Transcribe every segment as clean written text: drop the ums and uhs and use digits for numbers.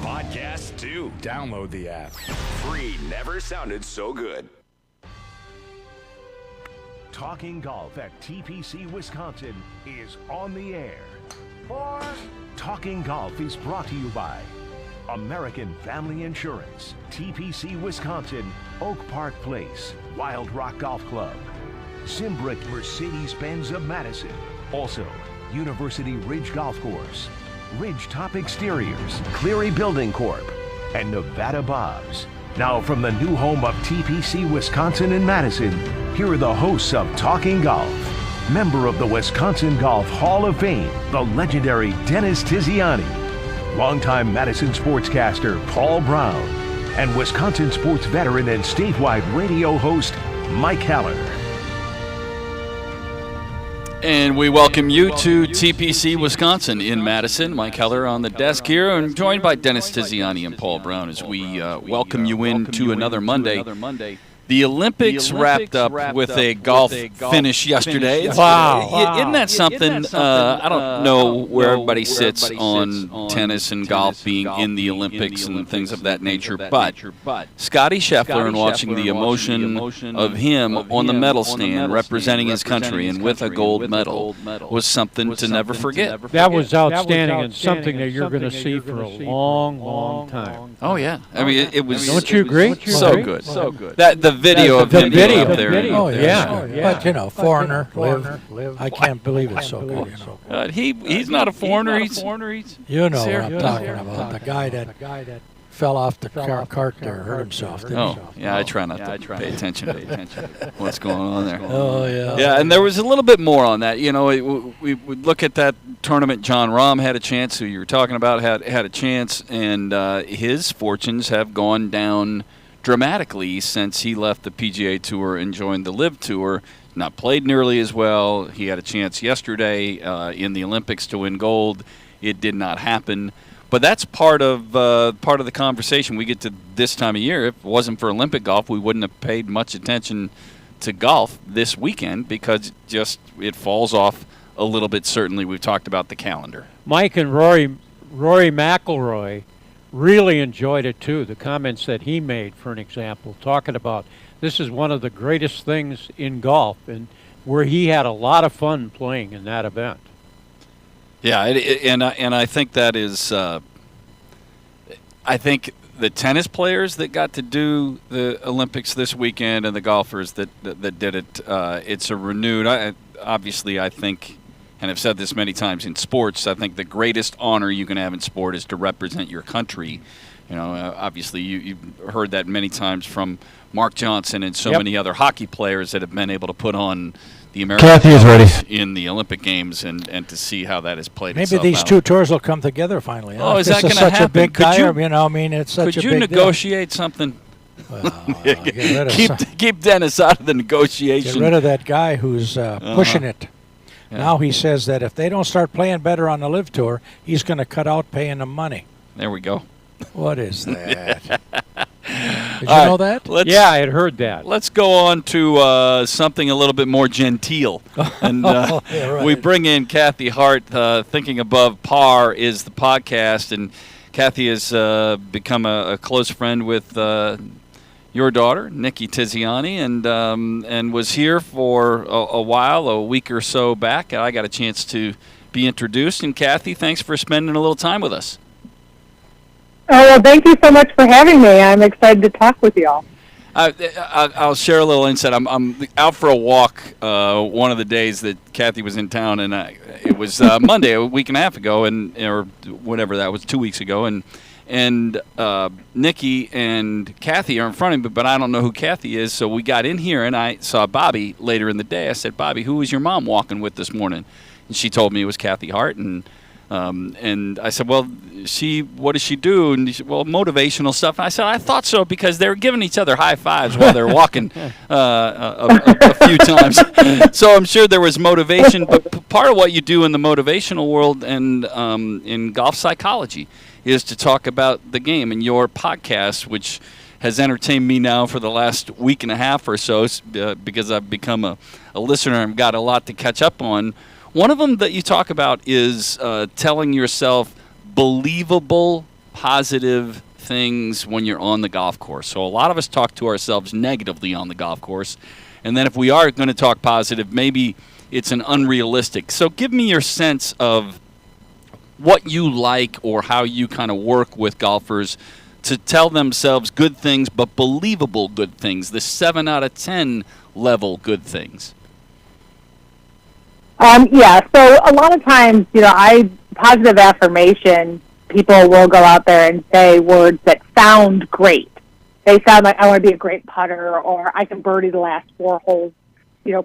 Podcasts too. Download the app. Free never sounded so good. Talking Golf at TPC Wisconsin is on the air. Talking Golf is brought to you by American Family Insurance, TPC Wisconsin, Oak Park Place, Wild Rock Golf Club, Zimbrick Mercedes-Benz of Madison, also University Ridge Golf Course, Ridge Top Exteriors, Cleary Building Corp., and Nevada Bobs. Now from the new home of TPC Wisconsin in Madison, here are the hosts of Talking Golf. Member of the Wisconsin.Golf Hall of Fame, the legendary Dennis Tiziani, longtime Madison sportscaster Paul Braun, and Wisconsin sports veteran and statewide radio host Mike Heller. And we welcome you to TPC Wisconsin in Madison. Mike Heller on the desk here, and joined by Dennis Tiziani and Paul Braun as we welcome you into another Monday. The Olympics wrapped up with a golf finish yesterday. Wow. Isn't that something? I don't know where everybody sits on tennis and golf being in the Olympics and things of that nature, but Scottie Scheffler, and watching the emotion of him on the medal stand representing his country and with a gold medal was something to never forget. That was outstanding and something that you're going to see for a long, long time. Oh, yeah. I mean, it was... Don't you agree? So good. So good. The video of him up there. Oh, yeah. But, you know, foreigner, live. I can't believe it's so good, you know. He's not a foreigner. You know what I'm talking about. The guy that fell off the cart there, hurt himself. Yeah, I try not to pay attention to what's going on there. Oh, yeah. Yeah, and there was a little bit more on that. You know, we would look at that tournament. John Rahm had a chance, who you were talking about, had a chance, and his fortunes have gone down dramatically since he left the PGA Tour and joined the LIV Tour. Not played nearly as well. He had a chance yesterday in the Olympics to win gold. It did not happen. But that's part of the conversation. We get to this time of year. If it wasn't for Olympic golf, we wouldn't have paid much attention to golf this weekend because it falls off a little bit. Certainly, we've talked about the calendar. Mike and Rory McIlroy really enjoyed it too. The comments that he made, for an example, talking about this is one of the greatest things in golf, and where he had a lot of fun playing in that event. Yeah, and I think that is. I think the tennis players that got to do the Olympics this weekend and the golfers that did it, it's a renewed. Obviously, I think. And I've said this many times in sports, I think the greatest honor you can have in sport is to represent your country. You know, obviously you've heard that many times from Mark Johnson and so many other hockey players that have been able to put on the American colors in the Olympic Games and to see how that has played itself out. Maybe these two tours will come together finally. Oh, is that going to happen? Such a big guy, you know, I mean, it's such a big deal. Could you negotiate something? Well, keep Dennis out of the negotiation. Get rid of that guy who's pushing it. Yeah. Now he says that if they don't start playing better on the LIV Tour, he's going to cut out paying them money. There we go. What is that? Did you know that? Yeah, I had heard that. Let's go on to something a little bit more genteel. And right. We bring in Kathy Hart. Thinking Above Par is the podcast, and Kathy has become a close friend with your daughter, Nikki Tiziani, and was here for a while, a week or so back. I got a chance to be introduced. And Kathy, thanks for spending a little time with us. Oh, well, thank you so much for having me. I'm excited to talk with you all. I'll share a little insight. I'm out for a walk one of the days that Kathy was in town, and it was Monday, a week and a half ago, or whatever that was, 2 weeks ago, and Nikki and Kathy are in front of me, but I don't know who Kathy is. So we got in here, and I saw Bobbi later in the day. I said, Bobbi, who was your mom walking with this morning? And she told me it was Kathy Hart. And I said, well, what does she do? And she said, well, motivational stuff. And I said, I thought so, because they were giving each other high fives while they're walking a few times. So I'm sure there was motivation. But part of what you do in the motivational world and in golf psychology is to talk about the game. And your podcast, which has entertained me now for the last week and a half or so, because I've become a listener and got a lot to catch up on. One of them that you talk about is telling yourself believable positive things when you're on the golf course? So a lot of us talk to ourselves negatively on the golf course, and then if we are going to talk positive, maybe it's an unrealistic. So give me your sense of what you like or how you kind of work with golfers to tell themselves good things, but believable good things, the 7 out of 10 level good things. Yeah, so a lot of times, positive affirmation, people will go out there and say words that sound great. They sound like, I want to be a great putter, or I can birdie the last 4 holes,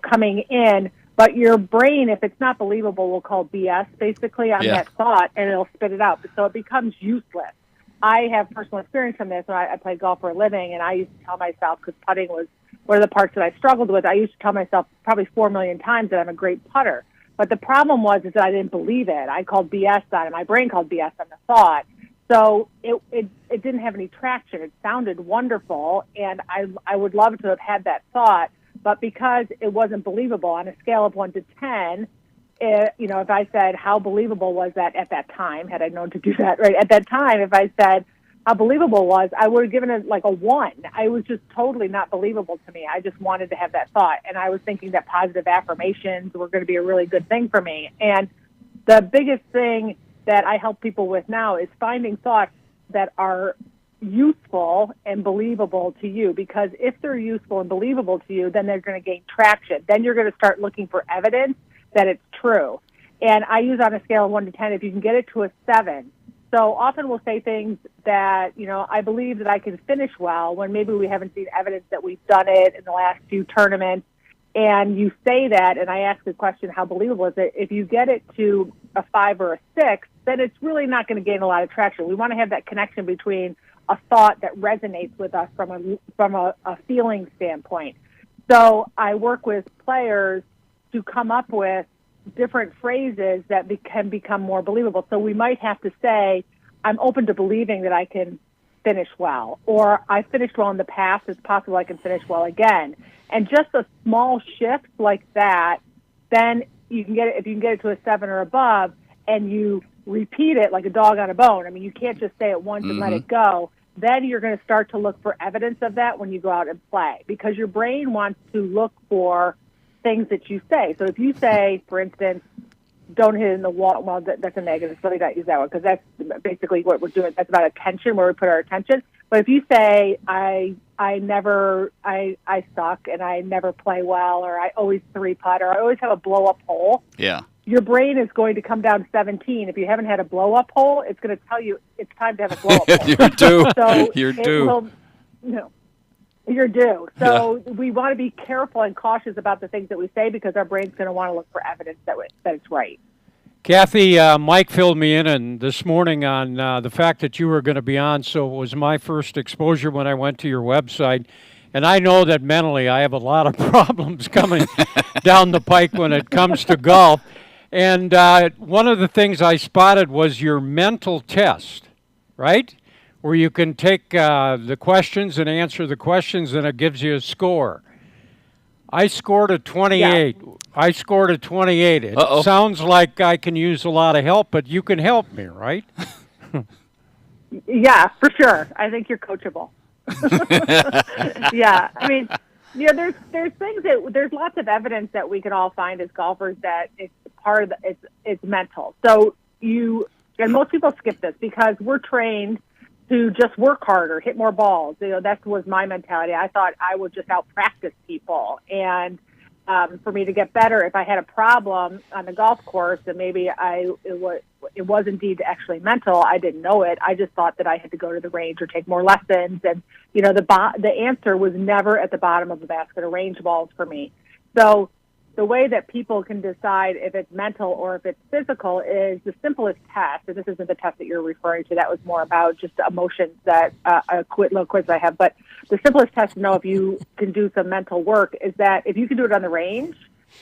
coming in. But your brain, if it's not believable, will call BS basically on that thought, and it'll spit it out. So it becomes useless. I have personal experience from this. I played golf for a living, and I used to tell myself, because putting was one of the parts that I struggled with, I used to tell myself probably 4 million times that I'm a great putter. But the problem is that I didn't believe it. I called BS on it. My brain called BS on the thought. So it didn't have any traction. It sounded wonderful, and I would love to have had that thought. But because it wasn't believable on a scale of 1 to 10, if I said how believable was that at that time, had I known to do that right at that time, if I said how believable was, I would have given it like a 1. I was just totally not believable to me. I just wanted to have that thought, and I was thinking that positive affirmations were going to be a really good thing for me. And the biggest thing that I help people with now is finding thoughts that are useful and believable to you, because if they're useful and believable to you, then they're going to gain traction. Then you're going to start looking for evidence that it's true. And I use on a scale of 1 to 10, if you can get it to a 7. So often we'll say things that, I believe that I can finish well, when maybe we haven't seen evidence that we've done it in the last few tournaments. And you say that, and I ask the question, how believable is it? If you get it to a 5 or a 6, then it's really not going to gain a lot of traction. We want to have that connection between a thought that resonates with us from a feeling standpoint. So I work with players to come up with different phrases that can become more believable. So we might have to say, I'm open to believing that I can finish well, or I finished well in the past, it's possible I can finish well again. And just a small shift like that, then you can get it, if you can get it to a 7 or above, and you repeat it like a dog on a bone. I mean, you can't just say it once and let it go. Then you're going to start to look for evidence of that when you go out and play, because your brain wants to look for things that you say. So if you say, for instance, don't hit it in the wall, well, that's a negative. So let me not use that one, because that's basically what we're doing. That's about attention, where we put our attention. But if you say, I suck, and I never play well, or I always 3-putt, or I always have a blow-up hole, your brain is going to come down 17. If you haven't had a blow-up hole, it's going to tell you it's time to have a blow-up hole. You're due. So you're due. You're due. So we want to be careful and cautious about the things that we say, because our brain's going to want to look for evidence that it's right. Kathy, Mike filled me in this morning on the fact that you were going to be on, so it was my first exposure when I went to your website. And I know that mentally I have a lot of problems coming down the pike when it comes to golf. And one of the things I spotted was your mental test, right? Where you can take the questions and answer the questions, and it gives you a score. I scored a 28. Yeah. I scored a 28. It sounds like I can use a lot of help, but you can help me, right? Yeah, for sure. I think you're coachable. Yeah, I mean, there's things there's lots of evidence that we can all find as golfers that it's part of it's mental. So and most people skip this because we're trained to just work harder, hit more balls. That was my mentality. I thought I would just out-practice people. And for me to get better, if I had a problem on the golf course, and maybe it was indeed actually mental, I didn't know it. I just thought that I had to go to the range or take more lessons. And, the answer was never at the bottom of the basket or range balls for me. So the way that people can decide if it's mental or if it's physical is the simplest test. And this isn't the test that you're referring to. That was more about just emotions that a little quiz I have. But the simplest test to know if you can do some mental work is that if you can do it on the range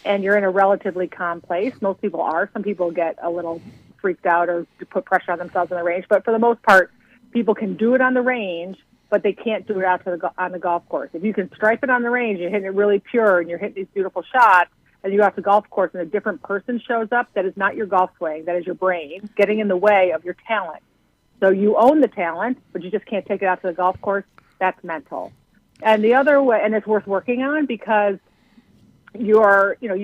and you're in a relatively calm place, most people are. Some people get a little freaked out or put pressure on themselves on the range. But for the most part, people can do it on the range, but they can't do it out on the golf course. If you can stripe it on the range, you're hitting it really pure and you're hitting these beautiful shots, and you go out to the golf course and a different person shows up, that is not your golf swing, that is your brain getting in the way of your talent. So you own the talent, but you just can't take it out to the golf course. That's mental. And the other way, and it's worth working on because you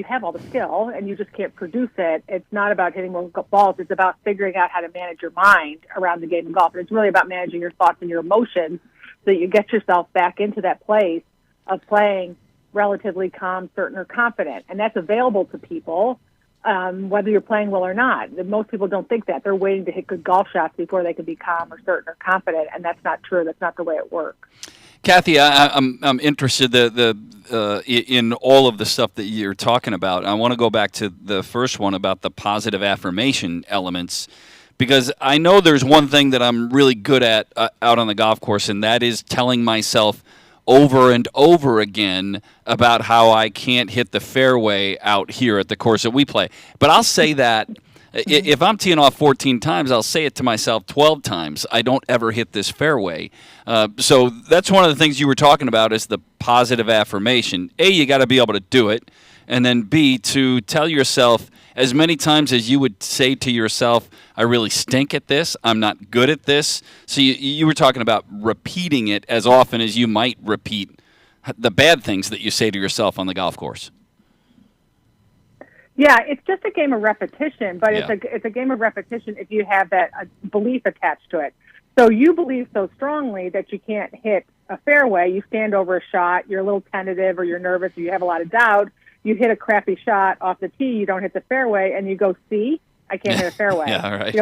have all the skill and you just can't produce it. It's not about hitting more balls. It's about figuring out how to manage your mind around the game of golf. And it's really about managing your thoughts and your emotions so that you get yourself back into that place of playing relatively calm, certain, or confident. And that's available to people, whether you're playing well or not. Most people don't think that. They're waiting to hit good golf shots before they can be calm or certain or confident, and that's not true. That's not the way it works. Kathy, I'm interested in all of the stuff that you're talking about. I want to go back to the first one about the positive affirmation elements, because I know there's one thing that I'm really good at out on the golf course, and that is telling myself over and over again about how I can't hit the fairway out here at the course that we play. But I'll say that if I'm teeing off 14 times, I'll say it to myself 12 times. I don't ever hit this fairway. So that's one of the things you were talking about is the positive affirmation. A, you got to be able to do it. And then B, to tell yourself as many times as you would say to yourself, I really stink at this, I'm not good at this. So you were talking about repeating it as often as you might repeat the bad things that you say to yourself on the golf course. Yeah, it's just a game of repetition, but it's a game of repetition if you have that belief attached to it. So you believe so strongly that you can't hit a fairway, you stand over a shot, you're a little tentative or you're nervous or you have a lot of doubt, you hit a crappy shot off the tee, you don't hit the fairway, and you go, see, I can't hit a fairway. Yeah, all right.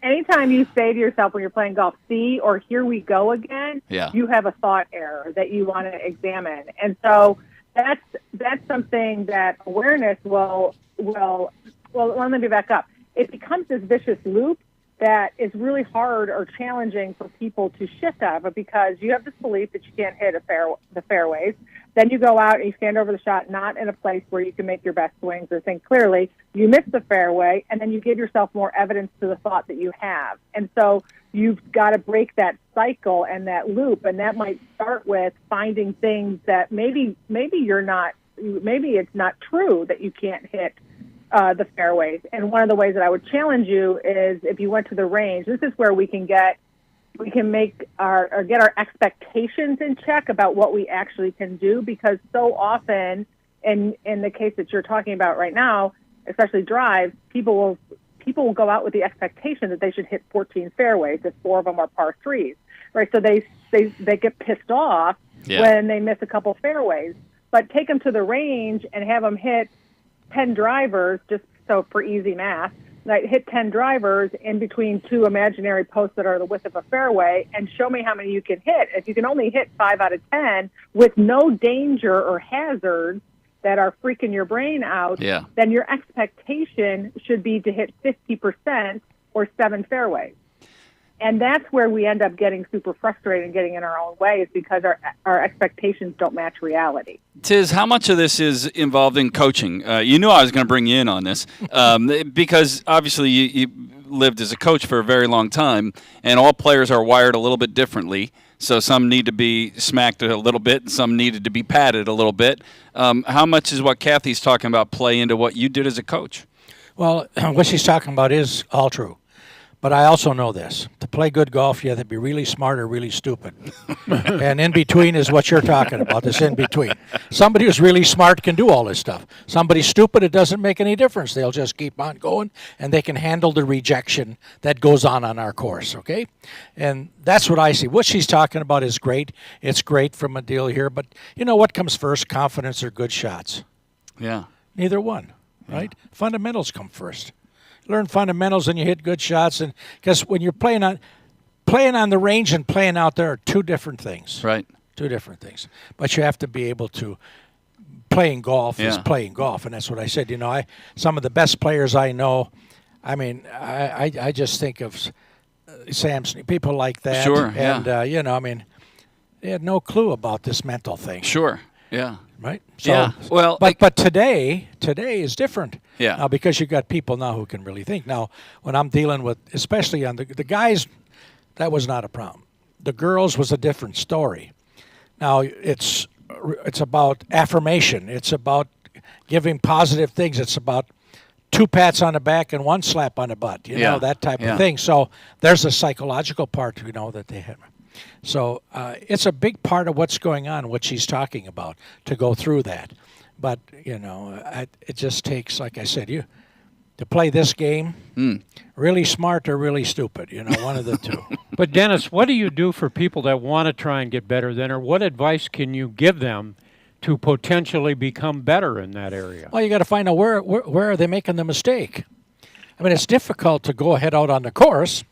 Anytime you say to yourself when you're playing golf, see, or here we go again, you have a thought error that you want to examine. And so that's something that awareness will let me back up. It becomes this vicious loop that is really hard or challenging for people to shift out of, because you have this belief that you can't hit the fairways. Then you go out and you stand over the shot, not in a place where you can make your best swings or think clearly. You miss the fairway, and then you give yourself more evidence to the thought that you have. And so you've got to break that cycle and that loop, and that might start with finding things that maybe it's not true that you can't hit the fairways. And one of the ways that I would challenge you is if you went to the range. This is where we can make our expectations in check about what we actually can do, because so often in the case that you're talking about right now, especially drives, people will go out with the expectation that they should hit 14 fairways if 4 of them are par 3s, right? So they get pissed off when they miss a couple fairways. But take them to the range and have them hit 10 drivers, just so for easy math, like hit 10 drivers in between 2 imaginary posts that are the width of a fairway, and show me how many you can hit. If you can only hit 5 out of 10 with no danger or hazards that are freaking your brain out, then your expectation should be to hit 50% or 7 fairways. And that's where we end up getting super frustrated and getting in our own way, is because our expectations don't match reality. Tiz, how much of this is involved in coaching? You knew I was going to bring you in on this because obviously you lived as a coach for a very long time, and all players are wired a little bit differently. So some need to be smacked a little bit, and some needed to be patted a little bit. How much is what Kathy's talking about play into what you did as a coach? Well, what she's talking about is all true. But I also know this. To play good golf, you have to be really smart or really stupid. And in between is what you're talking about, this in between. Somebody who's really smart can do all this stuff. Somebody stupid, it doesn't make any difference. They'll just keep on going, and they can handle the rejection that goes on our course, okay? And that's what I see. What she's talking about is great. It's great from a deal here. But you know what comes first, confidence or good shots? Yeah. Neither one, right? Yeah. Fundamentals come first. Learn fundamentals and you hit good shots, and because when you're playing on the range and playing out there are 2 different things. Right. 2 different things. But you have to be able to playing golf is playing golf, and that's what I said. You know, some of the best players I know. I mean, I just think of Samson, people like that. Sure. And you know, I mean, they had no clue about this mental thing. Sure. Yeah. Right. So, well, but today is different. Yeah. Because you got people now who can really think. Now, when I'm dealing with, especially on the guys, that was not a problem. The girls was a different story. Now it's about affirmation. It's about giving positive things. It's about 2 pats on the back and 1 slap on the butt, you know, that type of thing. So there's a psychological part, that they have. So it's a big part of what's going on, what she's talking about, to go through that. But, it just takes, like I said, to play this game, really smart or really stupid, one of the two. But, Dennis, what do you do for people that want to try and get better then, or what advice can you give them to potentially become better in that area? Well, you got to find out where are they making the mistake. I mean, it's difficult to go ahead out on the course,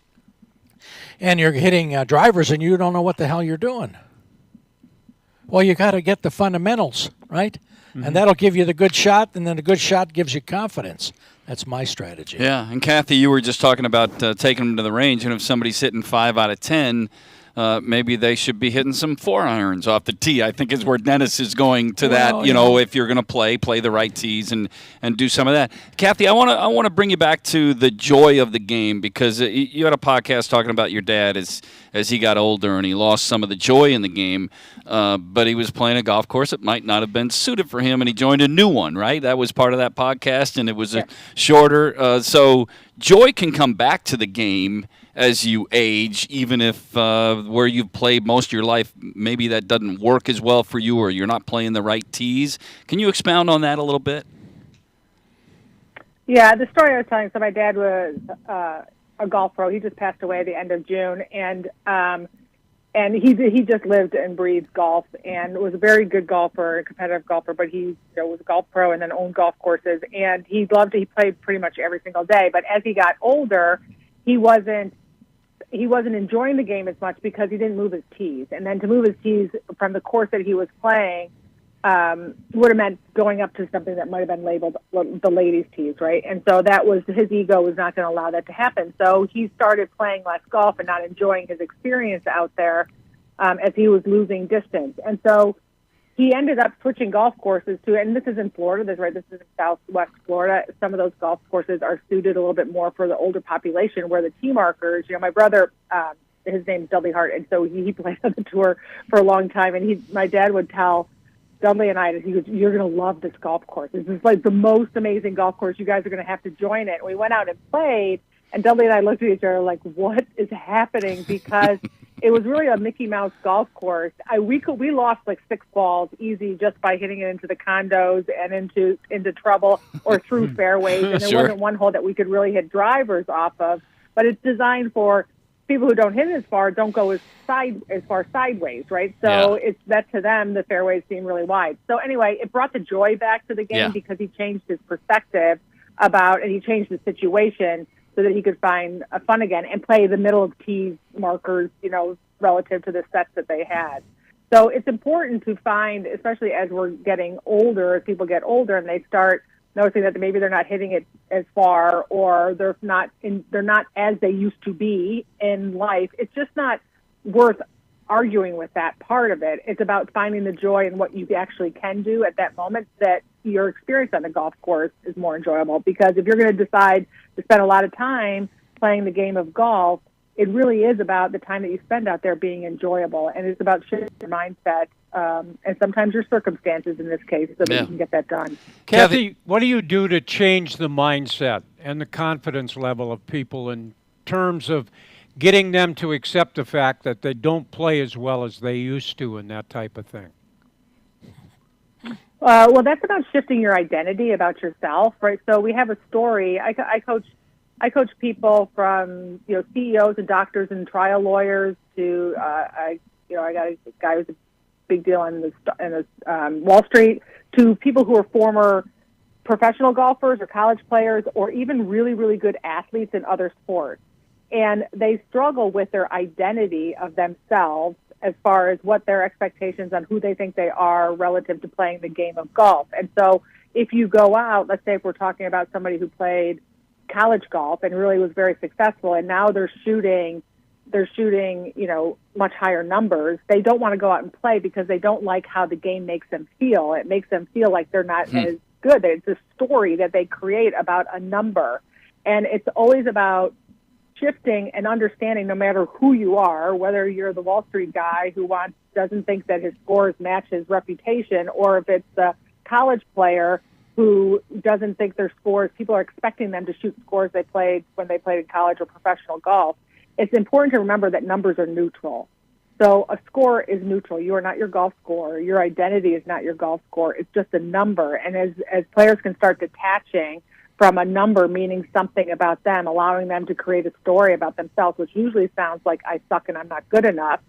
and you're hitting drivers, and you don't know what the hell you're doing. Well, you got to get the fundamentals, right? Mm-hmm. And that'll give you the good shot, and then the good shot gives you confidence. That's my strategy. Yeah, and Kathy, you were just talking about taking them to the range, and if somebody's hitting 5 out of 10, maybe they should be hitting some 4-irons off the tee. I think is where Dennis is going to that. If you're going to play the right tees and do some of that. Kathy, I want to bring you back to the joy of the game, because you had a podcast talking about your dad as he got older and he lost some of the joy in the game. But he was playing a golf course that might not have been suited for him, and he joined a new one. Right, that was part of that podcast, and it was a shorter. So joy can come back to the game as you age, even if where you've played most of your life, maybe that doesn't work as well for you, or you're not playing the right tees. Can you expound on that a little bit? Yeah, the story I was telling. So my dad was a golf pro. He just passed away at the end of June, and he just lived and breathed golf, and was a very good golfer, a competitive golfer. But he was a golf pro and then owned golf courses, and he played pretty much every single day. But as he got older, he wasn't enjoying the game as much because he didn't move his tees. And then to move his tees from the course that he was playing would have meant going up to something that might have been labeled the ladies' tees, right? And so that was, his ego was not going to allow that to happen. So he started playing less golf and not enjoying his experience out there as he was losing distance. And so he ended up switching golf courses to, and this is in Florida, this is in Southwest Florida. Some of those golf courses are suited a little bit more for the older population, where the tee markers, my brother, his name's Bobbi Stricker, and so he played on the tour for a long time, and my dad would tell Dudley and I, he goes, "You're going to love this golf course. This is like the most amazing golf course. You guys are going to have to join it." And we went out and played, and Dudley and I looked at each other like, what is happening? Because it was really a Mickey Mouse golf course. We lost like 6 balls easy just by hitting it into the condos and into trouble or through fairways. And there wasn't one hole that we could really hit drivers off of. But it's designed for people who don't hit it as far, don't go as far sideways, right? So it's that to them, the fairways seem really wide. So anyway, it brought the joy back to the game because he changed his perspective and he changed the situation so that he could find fun again and play the middle of tee markers, relative to the sets that they had. So it's important to find, especially as we're getting older, as people get older and they start noticing that maybe they're not hitting it as far, or they're not as they used to be in life. It's just not worth arguing with that part of it. It's about finding the joy in what you actually can do at that moment, that your experience on the golf course is more enjoyable. Because if you're going to decide to spend a lot of time playing the game of golf, it really is about the time that you spend out there being enjoyable, and it's about shifting your mindset and sometimes your circumstances in this case so that you can get that done. Kathy, what do you do to change the mindset and the confidence level of people in terms of getting them to accept the fact that they don't play as well as they used to and that type of thing? Well, that's about shifting your identity about yourself, right? So we have a story. I coach people from CEOs and doctors and trial lawyers to I got a guy who's a big deal in Wall Street, to people who are former professional golfers or college players or even really, really good athletes in other sports. And they struggle with their identity of themselves as far as what their expectations on who they think they are relative to playing the game of golf. And so if you go out, let's say if we're talking about somebody who played college golf and really was very successful, and now they're shooting much higher numbers. They don't want to go out and play because they don't like how the game makes them feel. It makes them feel like they're not as good. It's a story that they create about a number. And it's always about shifting and understanding, no matter who you are, whether you're the Wall Street guy who doesn't think that his scores match his reputation, or if it's a college player who doesn't think their scores, people are expecting them to shoot scores they played when they played in college or professional golf. It's important to remember that numbers are neutral. So a score is neutral. You are not your golf score. Your identity is not your golf score. It's just a number. And as players can start detaching from a number meaning something about them, allowing them to create a story about themselves, which usually sounds like I suck and I'm not good enough,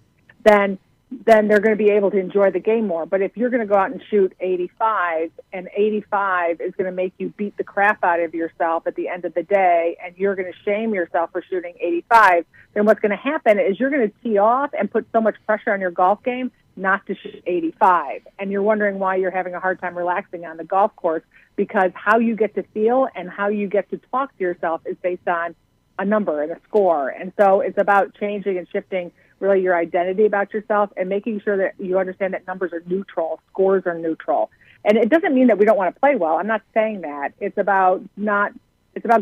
then they're going to be able to enjoy the game more. But if you're going to go out and shoot 85, and 85 is going to make you beat the crap out of yourself at the end of the day, and you're going to shame yourself for shooting 85, then what's going to happen is you're going to tee off and put so much pressure on your golf game not to shoot 85. And you're wondering why you're having a hard time relaxing on the golf course, because how you get to feel and how you get to talk to yourself is based on a number and a score. And so it's about changing and shifting really your identity about yourself and making sure that you understand that numbers are neutral, scores are neutral. And it doesn't mean that we don't want to play well. I'm not saying that. It's about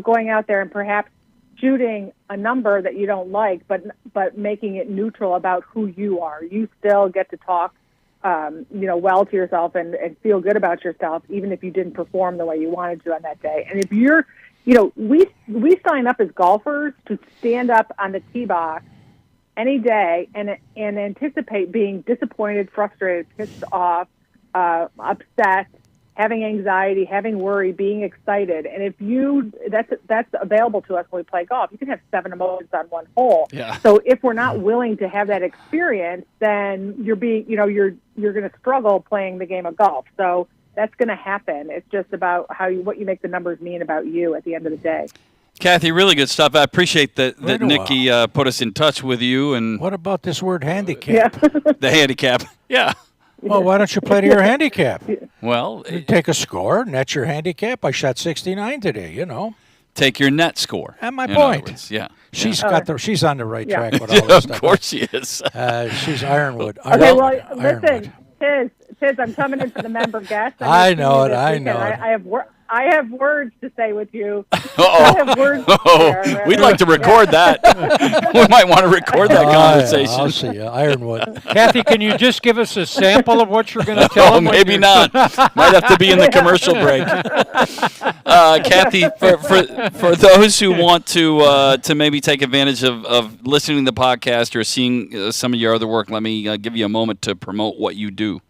going out there and perhaps shooting a number that you don't like, but making it neutral about who you are. You still get to talk well to yourself and feel good about yourself, even if you didn't perform the way you wanted to on that day. And if you're, we sign up as golfers to stand up on the tee box any day and anticipate being disappointed, frustrated, pissed off, upset, having anxiety, having worry, being excited. And if that's available to us when we play golf. You can have 7 emotions on one hole. Yeah. So if we're not willing to have that experience, then you're going to struggle playing the game of golf. So that's going to happen. It's just about what you make the numbers mean about you at the end of the day. Kathy, really good stuff. I appreciate that Nikki put us in touch with you. And what about this word handicap? Yeah. The handicap. Yeah. Well, why don't you play to your handicap? Well, you take a score, and that's your handicap. I shot 69 today, Take your net score. And my point. Yeah. She's on the right track with all this stuff. Of course she is. She's Ironwood. Okay, well, listen, Tiz, I'm coming in for the member guest. I know it. I have words to say with you. I have words to share. We'd like to record that. We might want to record that conversation. I'll see you, Ironwood. Kathy, can you just give us a sample of what you're going to tell them? Maybe not. Might have to be in the commercial break. Kathy, for those who want to maybe take advantage of listening to the podcast or seeing some of your other work, let me give you a moment to promote what you do.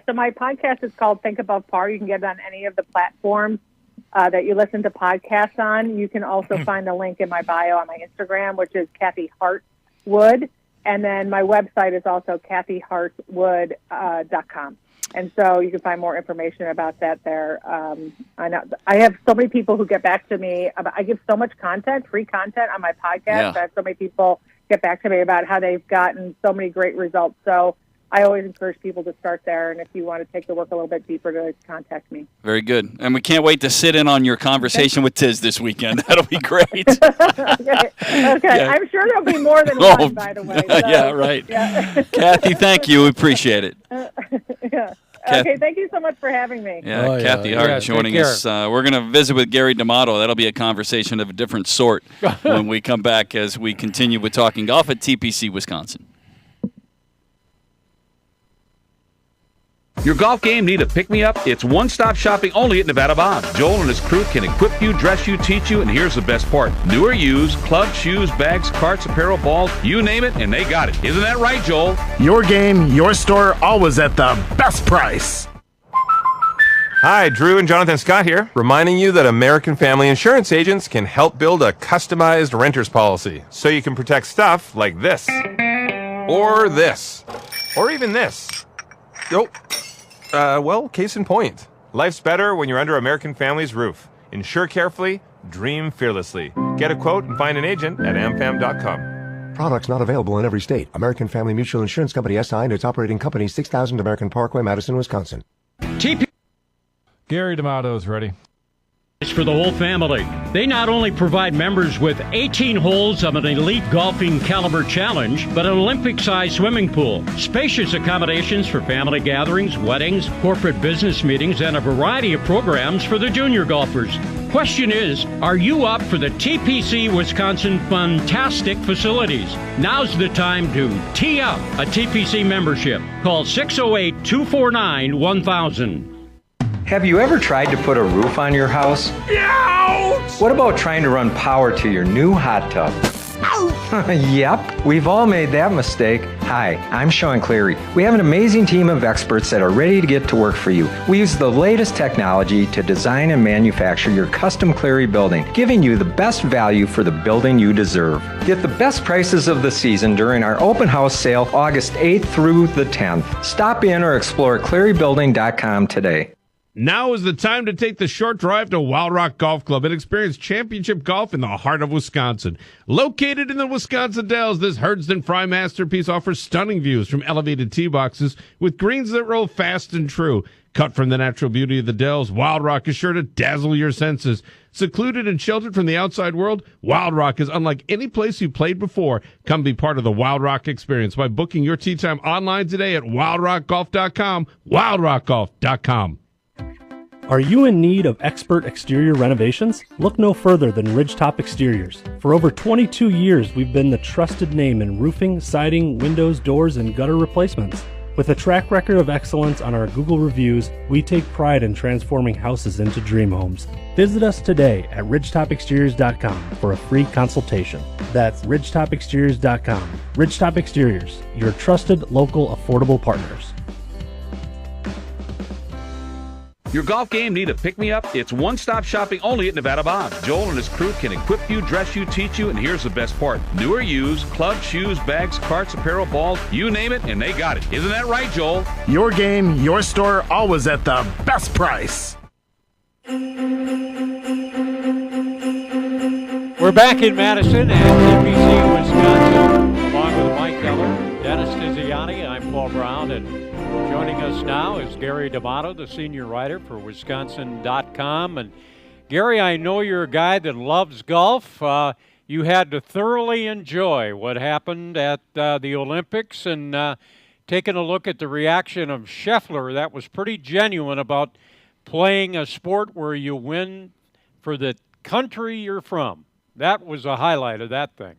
So my podcast is called Think Above Par. You can get it on any of the platforms that you listen to podcasts on. You can also find the link in my bio on my Instagram, which is Kathy Hart Wood. And then my website is also kathyhartwood.com. And so you can find more information about that there. I know I have so many people who get back to me. I give so much content, free content on my podcast. Yeah. I have so many people get back to me about how they've gotten so many great results. So I always encourage people to start there, and if you want to take the work a little bit deeper, to contact me. Very good. And we can't wait to sit in on your conversation with Tiz this weekend. That'll be great. Okay. Yeah. I'm sure there'll be more than one, by the way. So, yeah, right. Yeah. Kathy, thank you. We appreciate it. Yeah. Okay, thank you so much for having me. Yeah, Kathy Hart joining us. We're going to visit with Gary D'Amato. That'll be a conversation of a different sort when we come back as we continue with Talking Golf at TPC Wisconsin. Your golf game need a pick-me-up? It's one-stop shopping only at Nevada Bob. Joel and his crew can equip you, dress you, teach you, and here's the best part. New or used, clubs, shoes, bags, carts, apparel, balls, you name it, and they got it. Isn't that right, Joel? Your game, your store, always at the best price. Hi, Drew and Jonathan Scott here, reminding you that American Family Insurance agents can help build a customized renter's policy so you can protect stuff like this, or this, or even this. Nope. Well, case in point. Life's better when you're under American Family's roof. Insure carefully, dream fearlessly. Get a quote and find an agent at amfam.com. Products not available in every state. American Family Mutual Insurance Company SI and its operating company, 6000 American Parkway, Madison, Wisconsin. Gary D'Amato's ready. It's for the whole family. They not only provide members with 18 holes of an elite golfing caliber challenge, but an Olympic-sized swimming pool, spacious accommodations for family gatherings, weddings, corporate business meetings, and a variety of programs for the junior golfers. Question is, are you up for the TPC Wisconsin fantastic facilities? Now's the time to tee up a TPC membership. Call 608-249-1000. Have you ever tried to put a roof on your house? Ouch! What about trying to run power to your new hot tub? Yep, we've all made that mistake. Hi, I'm Sean Cleary. We have an amazing team of experts that are ready to get to work for you. We use the latest technology to design and manufacture your custom Cleary building, giving you the best value for the building you deserve. Get the best prices of the season during our open house sale August 8th through the 10th. Stop in or explore clearybuilding.com today. Now is the time to take the short drive to Wild Rock Golf Club and experience championship golf in the heart of Wisconsin. Located in the Wisconsin Dells, this Herdston Fry masterpiece offers stunning views from elevated tee boxes with greens that roll fast and true. Cut from the natural beauty of the Dells, Wild Rock is sure to dazzle your senses. Secluded and sheltered from the outside world, Wild Rock is unlike any place you played before. Come be part of the Wild Rock experience by booking your tee time online today at wildrockgolf.com, wildrockgolf.com. Are you in need of expert exterior renovations? Look no further than Ridgetop Exteriors. For over 22 years, we've been the trusted name in roofing, siding, windows, doors, and gutter replacements. With a track record of excellence on our Google reviews, we take pride in transforming houses into dream homes. Visit us today at ridgetopexteriors.com for a free consultation. That's ridgetopexteriors.com. Ridgetop Exteriors, your trusted local affordable partners. Your golf game need a pick-me-up? It's one-stop shopping only at Nevada Bob. Joel and his crew can equip you, dress you, teach you, and here's the best part. New or used, clubs, shoes, bags, carts, apparel, balls, you name it, and they got it. Isn't that right, Joel? Your game, your store, always at the best price. We're back in Madison at TPC Wisconsin, along with Mike Heller, Dennis Tiziani. I'm Paul Braun, and joining us now is Gary D'Amato, the senior writer for Wisconsin.com. And Gary, I know you're a guy that loves golf. You had to thoroughly enjoy what happened at the Olympics, and taking a look at the reaction of Scheffler, that was pretty genuine about playing a sport where you win for the country you're from. That was a highlight of that thing.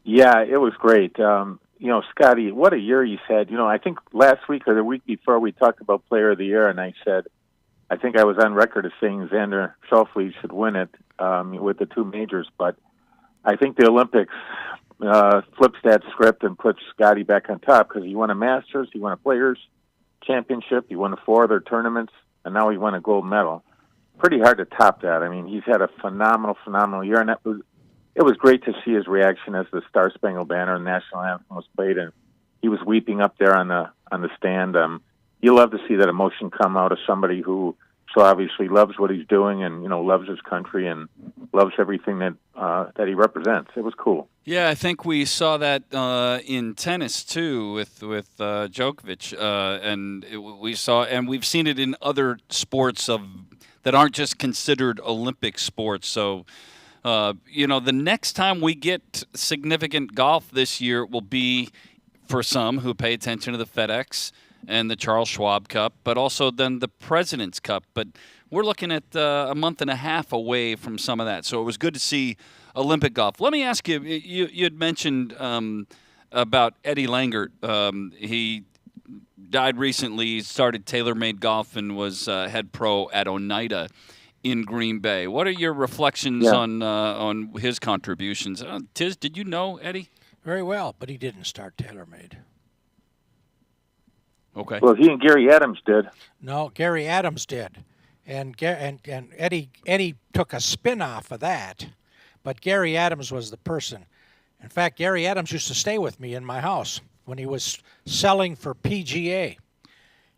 Yeah, it was great. Scotty, what a year he's had. I think last week or the week before we talked about Player of the Year, and I said, I think I was on record as saying Xander Schauffele should win it with the two majors. But I think the Olympics flips that script and puts Scotty back on top because he won a Masters, he won a Players Championship, he won 4 other tournaments, and now he won a gold medal. Pretty hard to top that. I mean, he's had a phenomenal year, and it was great to see his reaction as the Star Spangled Banner and national anthem was played, and he was weeping up there on the stand. You love to see that emotion come out of somebody who so obviously loves what he's doing and loves his country and loves everything that he represents. It was cool. Yeah, I think we saw that in tennis too with Djokovic, and we've seen it in other sports that aren't just considered Olympic sports. So. The next time we get significant golf this year will be for some who pay attention to the FedEx and the Charles Schwab Cup, but also then the President's Cup. But we're looking at a month and a half away from some of that. So it was good to see Olympic golf. Let me ask you, you had mentioned about Eddie Langert. He died recently. He started TaylorMade Golf and was head pro at Oneida in Green Bay. What are your reflections on his contributions? Tiz, did you know Eddie? Very well, but he didn't start TaylorMade. Okay. Well, he and Gary Adams did. No, Gary Adams did. And Eddie took a spin off of that, but Gary Adams was the person. In fact, Gary Adams used to stay with me in my house when he was selling for PGA.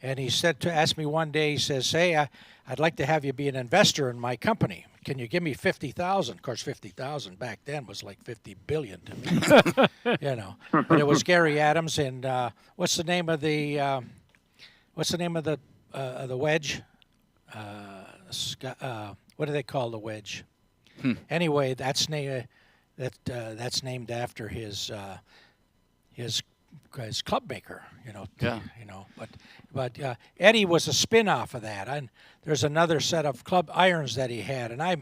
And he asked me one day, he says, "Hey, I'd like to have you be an investor in my company. Can you give me $50,000? Of course, $50,000 back then was like $50 billion to me. But it was Gary Adams, and what's the name of the wedge? What do they call the wedge? Anyway, that's named after his club maker. But Eddie was a spin-off of that. And there's another set of club irons that he had, and I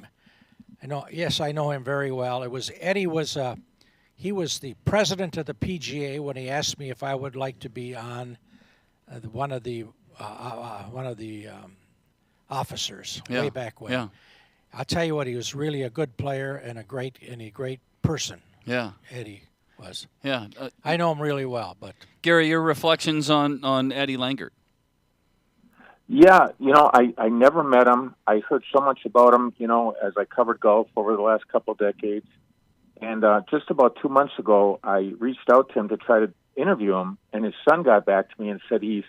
know him very well. Eddie was he was the president of the PGA when he asked me if I would like to be on one of the officers Yeah. way back when. Yeah. I'll tell you what, he was really a good player and a great person. Yeah. Eddie was. Yeah. I know him really well, but Gary, your reflections on Eddie Langert? Yeah, I never met him. I heard so much about him, as I covered golf over the last couple decades. And just about 2 months ago, I reached out to him to try to interview him, and his son got back to me and said he's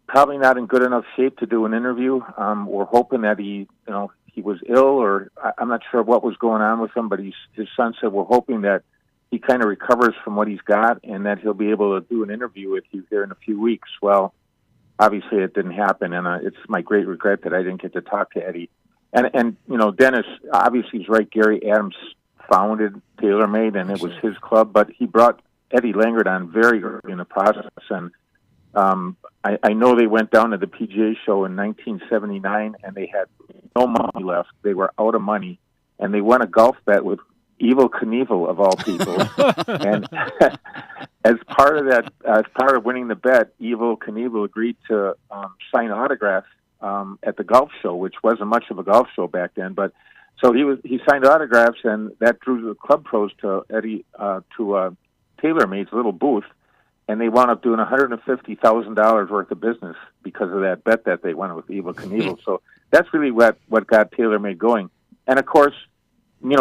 probably not in good enough shape to do an interview. We're hoping that he was ill, or I'm not sure what was going on with him, but his son said we're hoping that he kind of recovers from what he's got and that he'll be able to do an interview with you here in a few weeks. Well, obviously it didn't happen, and it's my great regret that I didn't get to talk to Eddie. And Dennis, obviously he's right. Gary Adams founded TaylorMade, and it was his club, but he brought Eddie Langert on very early in the process. And I know they went down to the PGA show in 1979, and they had no money left. They were out of money, and they won a golf bet with Evel Knievel, of all people. And as part of winning the bet, Evel Knievel agreed to sign autographs at the golf show, which wasn't much of a golf show back then. But so he signed autographs, and that drew the club pros to Eddie to TaylorMade's little booth, and they wound up doing $150,000 worth of business because of that bet that they won with Evel Knievel. So that's really what got TaylorMade going. And of course,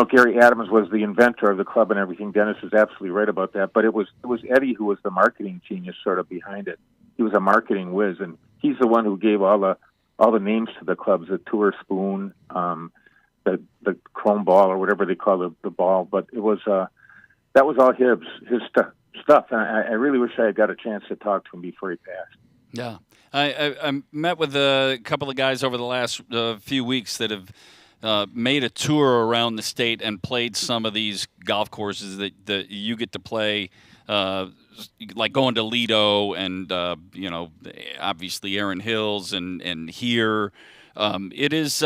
Gary Adams was the inventor of the club and everything. Dennis is absolutely right about that. But it was Eddie who was the marketing genius sort of behind it. He was a marketing whiz, and he's the one who gave all the names to the clubs: the Tour Spoon, the Chrome Ball, or whatever they call the ball. But it was that was all his stuff. And I really wish I had got a chance to talk to him before he passed. Yeah, I met with a couple of guys over the last few weeks that have made a tour around the state and played some of these golf courses that you get to play, like going to Lido and obviously Erin Hills and here. It is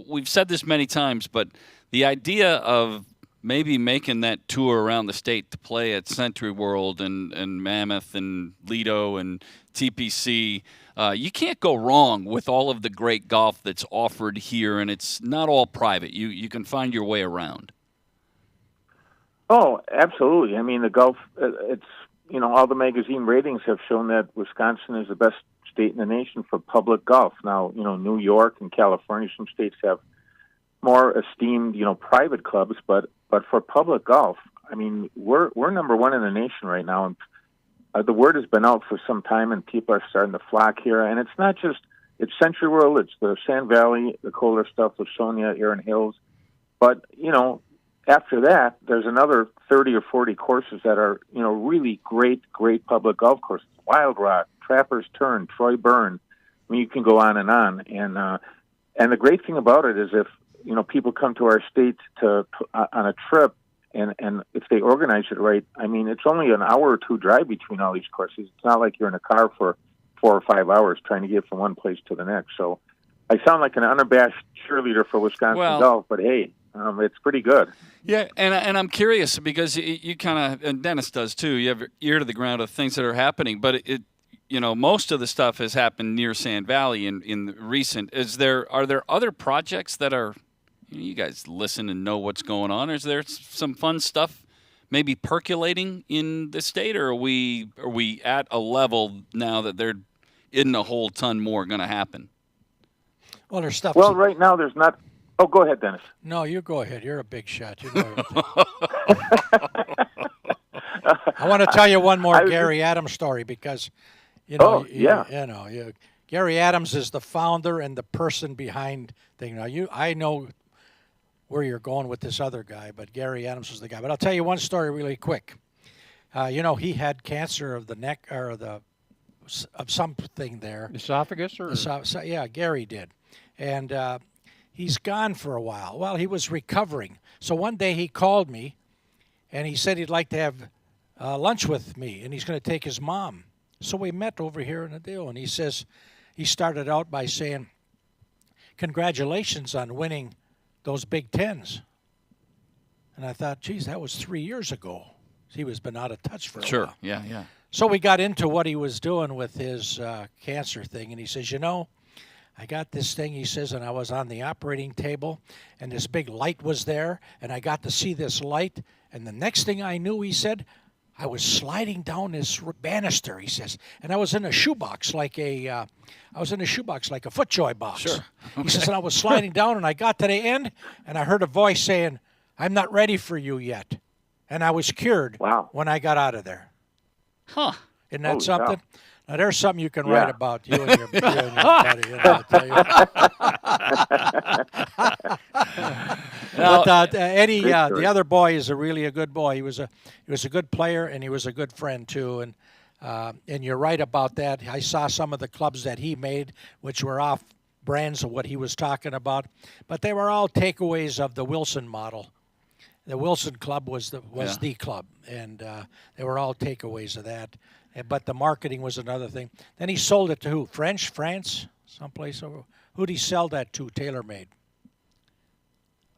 we've said this many times, but the idea of maybe making that tour around the state to play at Century World and Mammoth and Lido and TPC, you can't go wrong with all of the great golf that's offered here, and it's not all private. You can find your way around. Oh, absolutely. I mean, the golf, it's, all the magazine ratings have shown that Wisconsin is the best state in the nation for public golf. Now, New York and California, some states have more esteemed, private clubs, but for public golf, I mean, we're number one in the nation right now, and the word has been out for some time, and people are starting to flock here. And it's not just it's Century World, it's the Sand Valley, the colder stuff with Sonia, Erin Hills, but after that, there's another 30 or 40 courses that are really great public golf courses: Wild Rock, Trappers Turn, Troy Burn. I mean, you can go on, and the great thing about it is if people come to our state on a trip, and if they organize it right, I mean, it's only an hour or two drive between all these courses. It's not like you're in a car for 4 or 5 hours trying to get from one place to the next. So I sound like an unabashed cheerleader for Wisconsin golf, but hey, it's pretty good. Yeah, and I'm curious because you kind of, and Dennis does too, you have your ear to the ground of things that are happening, but it most of the stuff has happened near Sand Valley in the recent. Are there other projects that are, you guys listen and know what's going on? Is there some fun stuff maybe percolating in the state, or are we at a level now that there isn't a whole ton more going to happen? Well, there's stuff. Well, right now there's not. Oh, go ahead, Dennis. No, you go ahead. You're a big shot. You know I want to tell you one more Gary Adams story because, Gary Adams is the founder and the person behind thing. Now, I know where you're going with this other guy, but Gary Adams was the guy. But I'll tell you one story really quick. He had cancer of the neck or of something there. Esophagus? Yeah, Gary did. And he's gone for a while. Well, he was recovering. So one day he called me, and he said he'd like to have lunch with me, and he's going to take his mom. So we met over here in the deal, and he says, he started out by saying, congratulations on winning those Big Tens. And I thought, geez, that was 3 years ago. He was been out of touch for a while. Sure, yeah. So we got into what he was doing with his cancer thing, and he says, I got this thing, he says, and I was on the operating table, and this big light was there, and I got to see this light, and the next thing I knew, he said, I was sliding down this banister, he says, and I was in a shoebox like a FootJoy box. Sure. Okay. He says, and I was sliding down, and I got to the end, and I heard a voice saying, I'm not ready for you yet. And I was cured when I got out of there. Huh. Isn't that Holy something? cow. Now, there's something you can write about, you and your buddy. You know, I'll tell you. But Eddie, the other boy, is really a good boy. He was a good player, and he was a good friend too. And you're right about that. I saw some of the clubs that he made, which were off brands of what he was talking about, but they were all takeaways of the Wilson model. The Wilson Club was the club, and they were all takeaways of that. But the marketing was another thing. Then he sold it to who? France, someplace over. Who'd he sell that to? TaylorMade.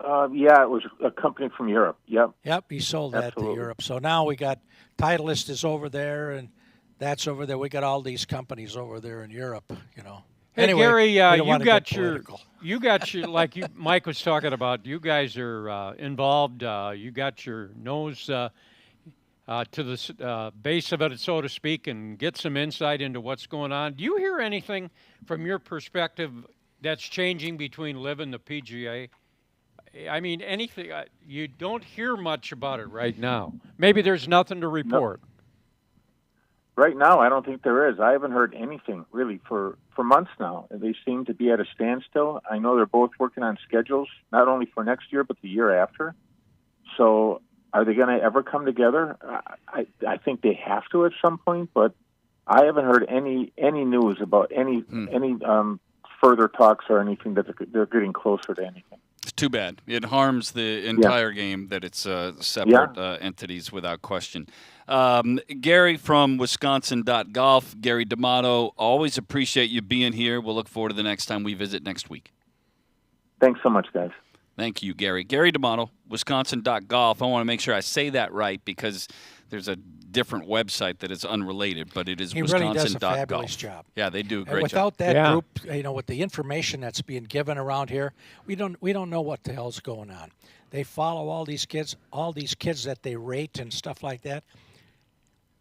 Yeah, it was a company from Europe. Yep. Yep, he sold that to Europe. So now we got Titleist is over there, and that's over there. We got all these companies over there in Europe. You know. Hey, anyway, Gary, you got your like Mike was talking about. You guys are involved. You got your nose to the base of it, so to speak, and get some insight into what's going on. Do you hear anything from your perspective that's changing between LIV and the PGA? I mean, anything. You don't hear much about it right now. Maybe there's nothing to report. No. Right now, I don't think there is. I haven't heard anything really for months now. They seem to be at a standstill. I know they're both working on schedules, not only for next year but the year after. So, are they going to ever come together? I think they have to at some point, but I haven't heard any news about any further talks or anything that they're getting closer to anything. It's too bad. It harms the entire game that it's separate entities without question. Gary from Wisconsin.Golf, Gary D'Amato, always appreciate you being here. We'll look forward to the next time we visit next week. Thanks so much, guys. Thank you, Gary. Gary D'Amato, Wisconsin.Golf. I want to make sure I say that right because there's a different website that is unrelated, but it is Wisconsin.Golf. He really does a fabulous job. Yeah, they do a great job. Without that group, with the information that's being given around here, we don't know what the hell's going on. They follow all these kids that they rate and stuff like that.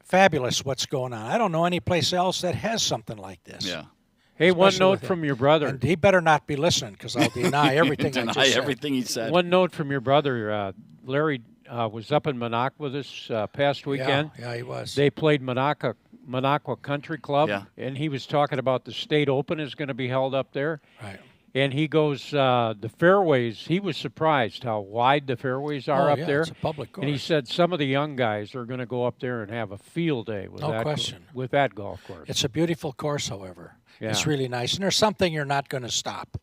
Fabulous what's going on. I don't know any place else that has something like this. Yeah. Hey, one note from your brother. And he better not be listening because I'll deny everything I just said. Everything he said. One note from your brother. Larry was up in Minocqua with us past weekend. Yeah, he was. They played Minocqua Country Club, Yeah. and he was talking about the State Open is going to be held up there. Right. And he goes, the fairways, he was surprised how wide the fairways are up there. It's a public course. And he said some of the young guys are going to go up there and have a field day with with that golf course. It's a beautiful course, however. Yeah. It's really nice. And there's something you're not going to stop.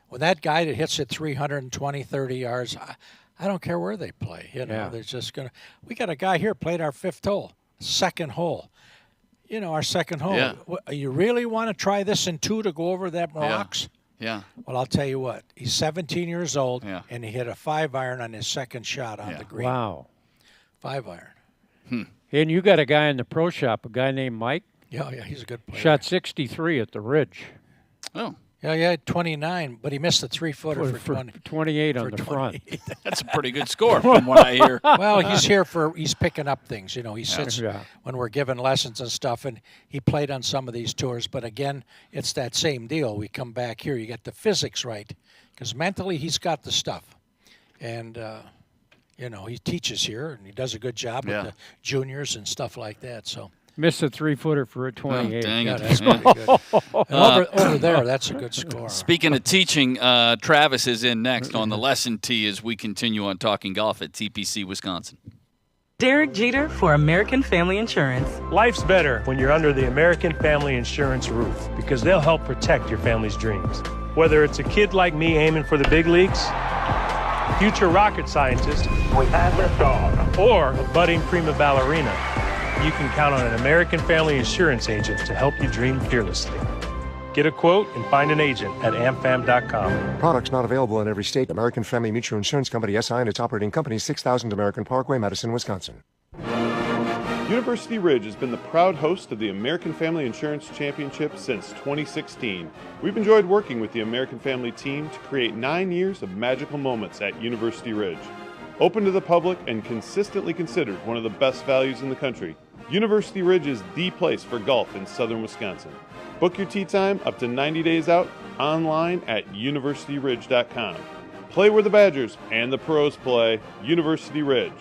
With that guy that hits it 320, 30 yards, I don't care where they play. You know, they're just going to. We got a guy here played our fifth hole, second hole. You know, our second hole. Yeah. You really want to try this in two to go over that rocks? Yeah. Well, I'll tell you what. He's 17 years old, and he hit a 5-iron on his second shot on the green. Wow. 5-iron. And you got a guy in the pro shop, a guy named Mike. Yeah, he's a good player. Shot 63 at the Ridge. Oh. Yeah, 29, but he missed the 3-footer for 20. 28 on the front. That's a pretty good score from what I hear. Well, he's picking up things. You know, he sits when we're giving lessons and stuff, and he played on some of these tours. But again, it's that same deal. We come back here, you get the physics right, because mentally he's got the stuff. And, he teaches here, and he does a good job with the juniors and stuff like that, so. Missed a 3-footer for a 28. Oh, dang it. That's pretty good. And over there, that's a good score. Speaking of teaching, Travis is in next on the lesson tee as we continue on Talking Golf at TPC Wisconsin. Derek Jeter for American Family Insurance. Life's better when you're under the American Family Insurance roof because they'll help protect your family's dreams. Whether it's a kid like me aiming for the big leagues, future rocket scientist, we have liftoff, or a budding prima ballerina, you can count on an American Family Insurance agent to help you dream fearlessly. Get a quote and find an agent at amfam.com. Products not available in every state. American Family Mutual Insurance Company, SI, and its operating company, 6000 American Parkway, Madison, Wisconsin. University Ridge has been the proud host of the American Family Insurance Championship since 2016. We've enjoyed working with the American Family team to create 9 years of magical moments at University Ridge. Open to the public and consistently considered one of the best values in the country, University Ridge is the place for golf in southern Wisconsin. Book your tee time up to 90 days out online at universityridge.com. Play where the Badgers and the pros play, University Ridge.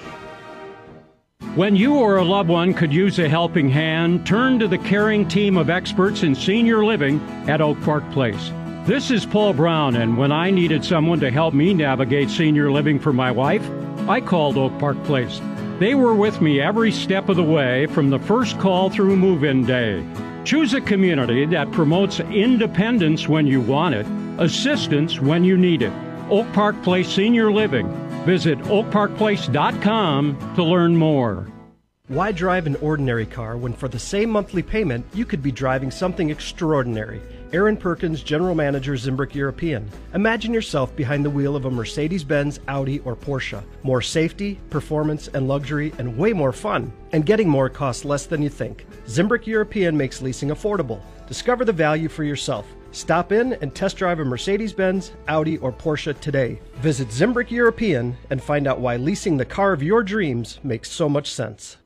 When you or a loved one could use a helping hand, turn to the caring team of experts in senior living at Oak Park Place. This is Paul Braun, and when I needed someone to help me navigate senior living for my wife, I called Oak Park Place. They were with me every step of the way from the first call through move-in day. Choose a community that promotes independence when you want it, assistance when you need it. Oak Park Place Senior Living. Visit oakparkplace.com to learn more. Why drive an ordinary car when for the same monthly payment you could be driving something extraordinary? Aaron Perkins, General Manager, Zimbrick European. Imagine yourself behind the wheel of a Mercedes-Benz, Audi, or Porsche. More safety, performance, and luxury, and way more fun. And getting more costs less than you think. Zimbrick European makes leasing affordable. Discover the value for yourself. Stop in and test drive a Mercedes-Benz, Audi, or Porsche today. Visit Zimbrick European and find out why leasing the car of your dreams makes so much sense.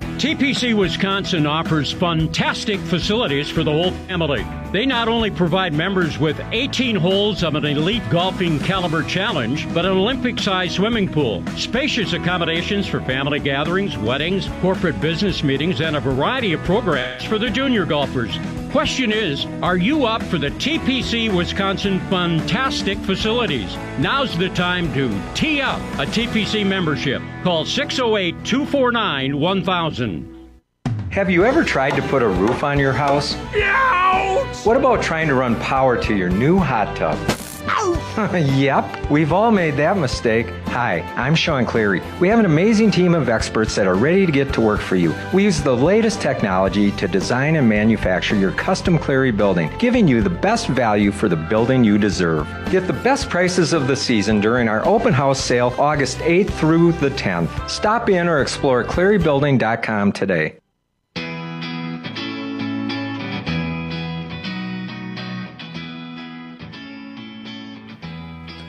TPC Wisconsin offers fantastic facilities for the whole family. They not only provide members with 18 holes of an elite golfing caliber challenge, but an Olympic-sized swimming pool, spacious accommodations for family gatherings, weddings, corporate business meetings, and a variety of programs for the junior golfers. Question is, are you up for the TPC Wisconsin fantastic facilities? Now's the time to tee up a TPC membership. Call 608-249-1000. Have you ever tried to put a roof on your house? Ouch! What about trying to run power to your new hot tub? Yep, we've all made that mistake. Hi, I'm Sean Cleary. We have an amazing team of experts that are ready to get to work for you. We use the latest technology to design and manufacture your custom Cleary building, giving you the best value for the building you deserve. Get the best prices of the season during our open house sale August 8th through the 10th. Stop in or explore clearybuilding.com today.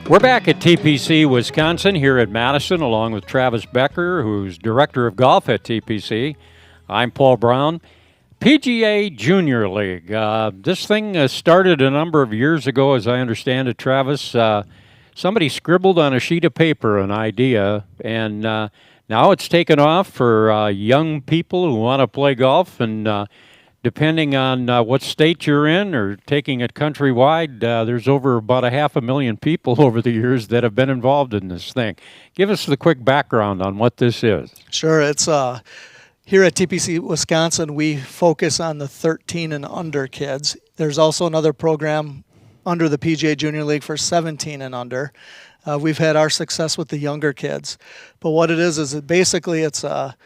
We're back at TPC Wisconsin here at Madison along with Travis Becker, who's Director of Golf at TPC. I'm Paul Braun. PGA Junior League. This thing started a number of years ago, as I understand it, Travis. Somebody scribbled on a sheet of paper an idea, and now it's taken off for young people who want to play golf, and depending on what state you're in or taking it countrywide, there's over about 500,000 people over the years that have been involved in this thing. Give us the quick background on what this is. Sure. It's here at TPC Wisconsin, we focus on the 13 and under kids. There's also another program under the PGA Junior League for 17 and under. We've had our success with the younger kids. But what it is it basically it's a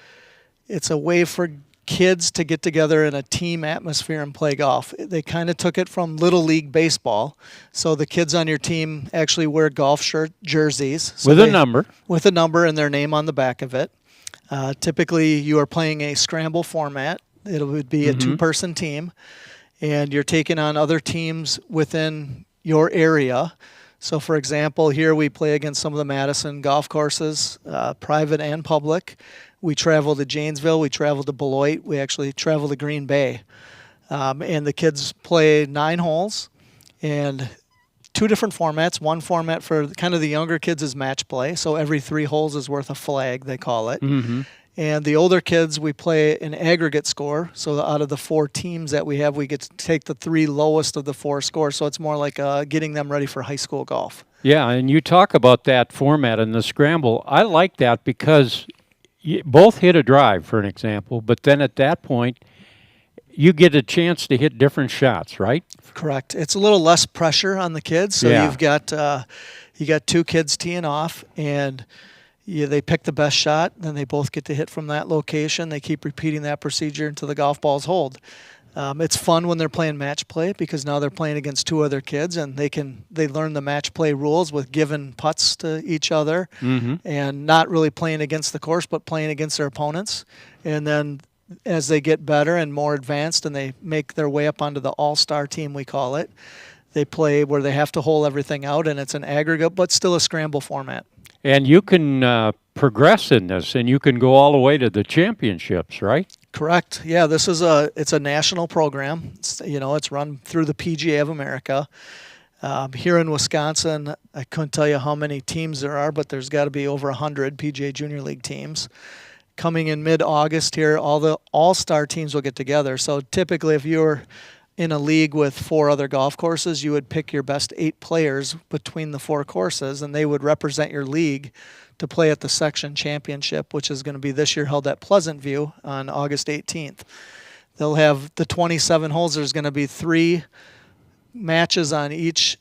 way for kids to get together in a team atmosphere and play golf. They kind of took it from Little League baseball. So the kids on your team actually wear golf jerseys. So with a number. With a number and their name on the back of it. Typically, you are playing a scramble format. It would be a two-person team. And you're taking on other teams within your area. So, for example, here we play against some of the Madison golf courses, private and public. We travel to Janesville. We travel to Beloit. We actually travel to Green Bay. And the kids play 9 holes and 2 different formats. One format for kind of the younger kids is match play. So every 3 holes is worth a flag, they call it. Mm-hmm. And the older kids, we play an aggregate score. So out of the 4 teams that we have, we get to take the 3 lowest of the 4 scores. So it's more like getting them ready for high school golf. Yeah, and you talk about that format and the scramble. I like that because you both hit a drive, for an example, but then at that point, you get a chance to hit different shots, right? Correct. It's a little less pressure on the kids. So you've got you got 2 kids teeing off, and they pick the best shot, then they both get to hit from that location. They keep repeating that procedure until the golf balls hold. It's fun when they're playing match play because now they're playing against 2 other kids, and they learn the match play rules with giving putts to each other, and not really playing against the course, but playing against their opponents. And then as they get better and more advanced, and they make their way up onto the all-star team, we call it, they play where they have to hole everything out, and it's an aggregate, but still a scramble format. And you can progress in this, and you can go all the way to the championships, right? Correct. Yeah, it's a national program. It's run through the PGA of America. Here in Wisconsin, I couldn't tell you how many teams there are, but there's got to be over 100 PGA Junior League teams. Coming in mid-August here, all the all-star teams will get together. So typically, if you're in a league with 4 other golf courses, you would pick your best 8 players between the 4 courses, and they would represent your league to play at the section championship, which is going to be this year held at Pleasant View on August 18th. They'll have the 27 holes. There's going to be 3 matches on each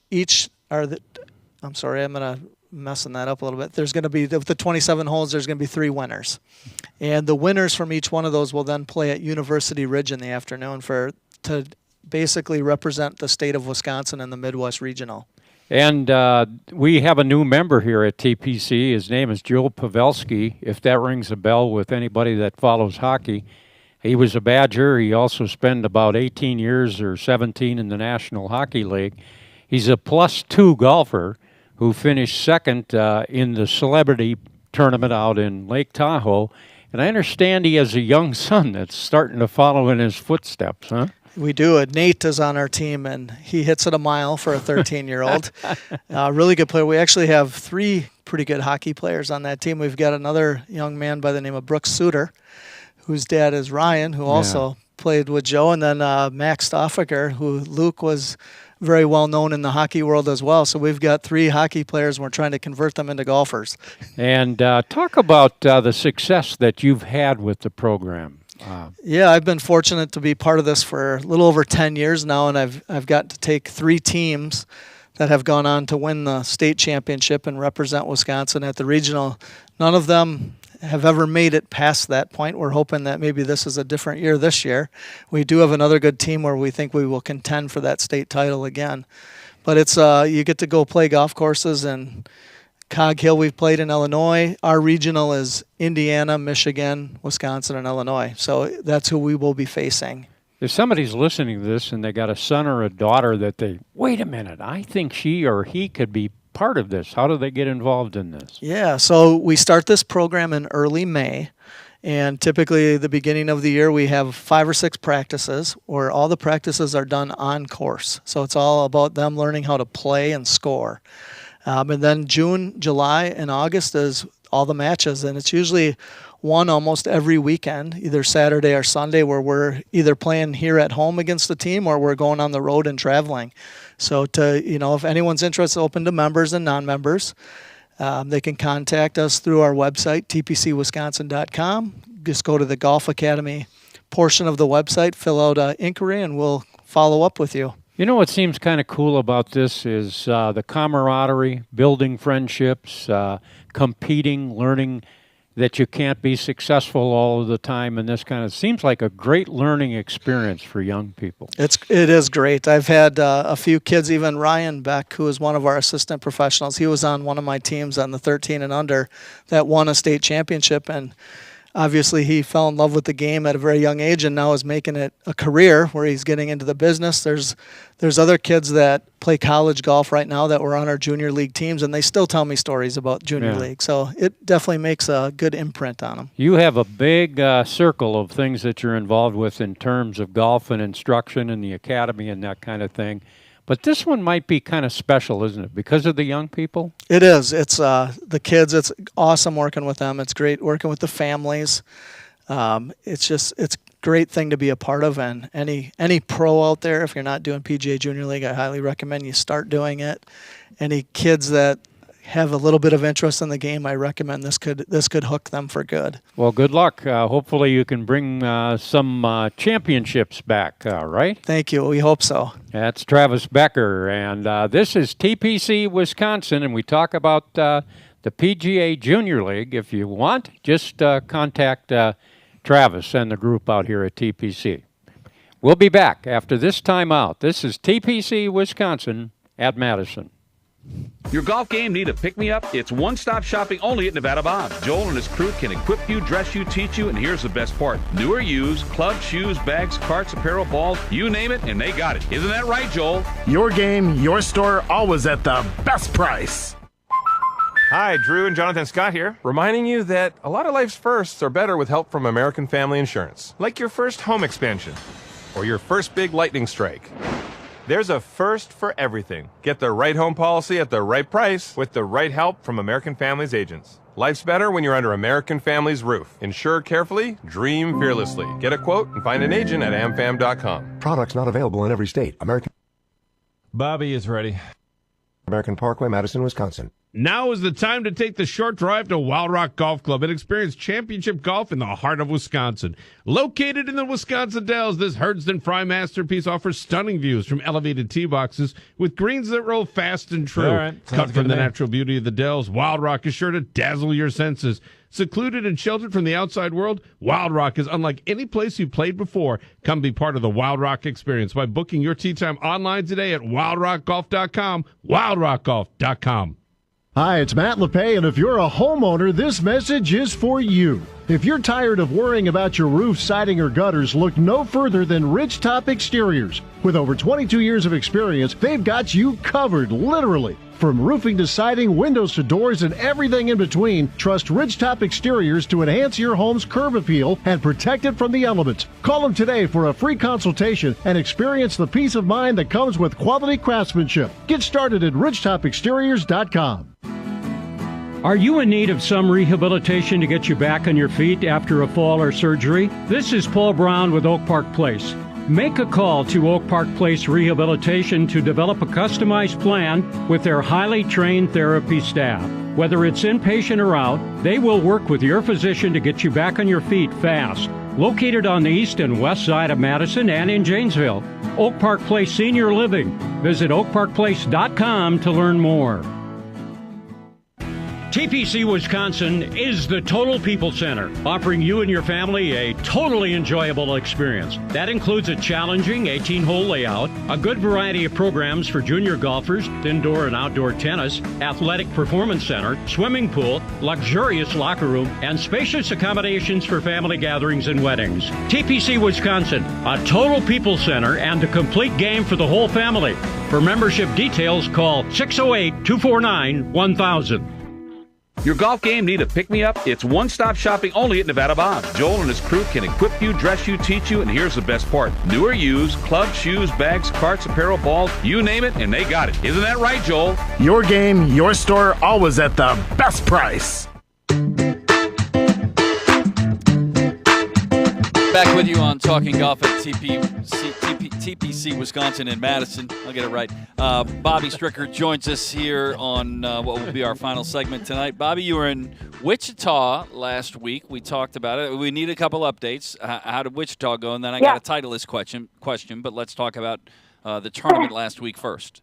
I'm sorry, I'm going to messing that up a little bit. There's going to be the 27 holes. There's going to be 3 winners, and the winners from each one of those will then play at University Ridge in the afternoon to basically represent the state of Wisconsin in the Midwest Regional. And we have a new member here at TPC. His name is Joe Pavelski, if that rings a bell with anybody that follows hockey. He was a Badger. He also spent about 18 years or 17 in the National Hockey League. He's a +2 golfer who finished second in the celebrity tournament out in Lake Tahoe. And I understand he has a young son that's starting to follow in his footsteps, huh? We do. Nate is on our team, and he hits it a mile for a 13-year-old. Really good player. We actually have 3 pretty good hockey players on that team. We've got another young man by the name of Brooks Suter, whose dad is Ryan, who also played with Joe, and then Max Stoffaker, who Luke was very well known in the hockey world as well. So we've got 3 hockey players, and we're trying to convert them into golfers. And talk about the success that you've had with the program. Yeah, I've been fortunate to be part of this for a little over 10 years now, and I've got to take 3 teams that have gone on to win the state championship and represent Wisconsin at the regional. None of them have ever made it past that point. We're hoping that maybe this is a different year this year. We do have another good team where we think we will contend for that state title again. But it's you get to go play golf courses, and Cog Hill we've played in Illinois. Our regional is Indiana, Michigan, Wisconsin, and Illinois. So that's who we will be facing. If somebody's listening to this and they got a son or a daughter that wait a minute, I think she or he could be part of this. How do they get involved in this? Yeah, so we start this program in early May. And typically the beginning of the year we have 5 or 6 practices where all the practices are done on course. So it's all about them learning how to play and score. And then June, July, and August is all the matches, and it's usually one almost every weekend, either Saturday or Sunday, where we're either playing here at home against the team or we're going on the road and traveling. So if anyone's interested, open to members and non-members. They can contact us through our website, tpcwisconsin.com. Just go to the Golf Academy portion of the website, fill out an inquiry, and we'll follow up with you. You know what seems kind of cool about this is the camaraderie, building friendships, competing, learning that you can't be successful all of the time, and this kind of seems like a great learning experience for young people. It is great. I've had a few kids, even Ryan Beck, who is one of our assistant professionals. He was on one of my teams on the 13 and under that won a state championship, and obviously he fell in love with the game at a very young age and now is making it a career where he's getting into the business. There's other kids that play college golf right now that were on our junior league teams, and they still tell me stories about junior league. So it definitely makes a good imprint on them. You have a big circle of things that you're involved with in terms of golf and instruction and the academy and that kind of thing. But this one might be kind of special, isn't it, because of the young people? It is. It's the kids. It's awesome working with them. It's great working with the families. It's a great thing to be a part of. And any pro out there, if you're not doing PGA Junior League, I highly recommend you start doing it. Any kids that have a little bit of interest in the game, I recommend this could hook them for good. Well, good luck. Hopefully you can bring some championships back, right? Thank you. We hope so. That's Travis Becker, and this is TPC Wisconsin, and we talk about the PGA Junior League. If you want, just contact Travis and the group out here at TPC. We'll be back after this timeout. This is TPC Wisconsin at Madison. Your golf game need a pick-me-up? It's one-stop shopping only at Nevada Bob. Joel and his crew can equip you, dress you, teach you, and here's the best part. New or used, clubs, shoes, bags, carts, apparel, balls, you name it, and they got it. Isn't that right, Joel? Your game, your store, always at the best price. Hi, Drew and Jonathan Scott here, reminding you that a lot of life's firsts are better with help from American Family Insurance. Like your first home expansion or your first big lightning strike. There's a first for everything. Get the right home policy at the right price with the right help from American Family's agents. Life's better when you're under American Family's roof. Insure carefully, dream fearlessly. Get a quote and find an agent at amfam.com. Products not available in every state. Bobby is ready. American Parkway, Madison, Wisconsin. Now is the time to take the short drive to Wild Rock Golf Club and experience championship golf in the heart of Wisconsin. Located in the Wisconsin Dells, this Herdston Fry masterpiece offers stunning views from elevated tee boxes with greens that roll fast and true. All right. Cut from the natural beauty of the Dells, Wild Rock is sure to dazzle your senses. Secluded and sheltered from the outside world, Wild Rock is unlike any place you've played before. Come be part of the Wild Rock experience by booking your tee time online today at wildrockgolf.com, wildrockgolf.com. Hi, it's Matt LePay, and if you're a homeowner, this message is for you. If you're tired of worrying about your roof, siding, or gutters, look no further than Ridgetop Exteriors. With over 22 years of experience, they've got you covered, literally. From roofing to siding, windows to doors, and everything in between, trust Ridgetop Exteriors to enhance your home's curb appeal and protect it from the elements. Call them today for a free consultation and experience the peace of mind that comes with quality craftsmanship. Get started at ridgetopexteriors.com. Are you in need of some rehabilitation to get you back on your feet after a fall or surgery? This is Paul Braun with Oak Park Place. Make a call to Oak Park Place Rehabilitation to develop a customized plan with their highly trained therapy staff. Whether it's inpatient or out, they will work with your physician to get you back on your feet fast. Located on the east and west side of Madison and in Janesville, Oak Park Place Senior Living. Visit oakparkplace.com to learn more. TPC Wisconsin is the Total People Center, offering you and your family a totally enjoyable experience. That includes a challenging 18-hole layout, a good variety of programs for junior golfers, indoor and outdoor tennis, athletic performance center, swimming pool, luxurious locker room, and spacious accommodations for family gatherings and weddings. TPC Wisconsin, a Total People Center and a complete game for the whole family. For membership details, call 608-249-1000. Your golf game need a pick-me-up? It's one-stop shopping only at Nevada Bob. Joel and his crew can equip you, dress you, teach you, and here's the best part. New or used, clubs, shoes, bags, carts, apparel, balls, you name it, and they got it. Isn't that right, Joel? Your game, your store, always at the best price. Back with you on Talking Golf at TPC Wisconsin in Madison. I'll get it right. Bobbi Stricker joins us here on what will be our final segment tonight. Bobbi, you were in Wichita last week. We talked about it. We need a couple updates. How did Wichita go? And then I got a Titleist question, but let's talk about the tournament last week first.